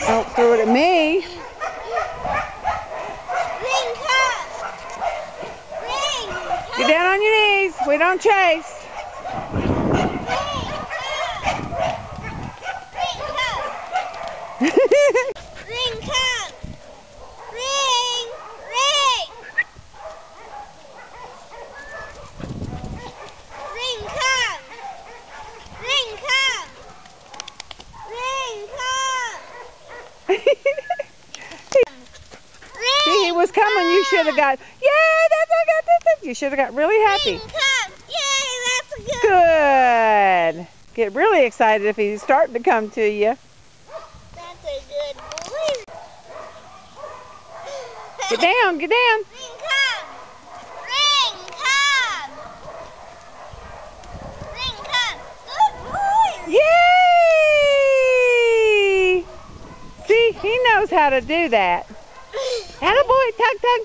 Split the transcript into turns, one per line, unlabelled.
Don't throw it at me.
Ring, come. Ring, come.
Get down on your knees. We don't chase.
Ring, come. Ring, ring. Ring, come. Ring, come. Ring, come.
See, he was coming. You should have got, yay, that's I got this. You should have got really happy.
Ring, come. Yay, that's good.
Good. Get really excited if he's starting to come to you.
That's a good boy.
Get down, get down.
Ring, come. Ring, come. Ring, come. Good boy.
Yay! See, he knows how to do that. Attaboy, tug, tug.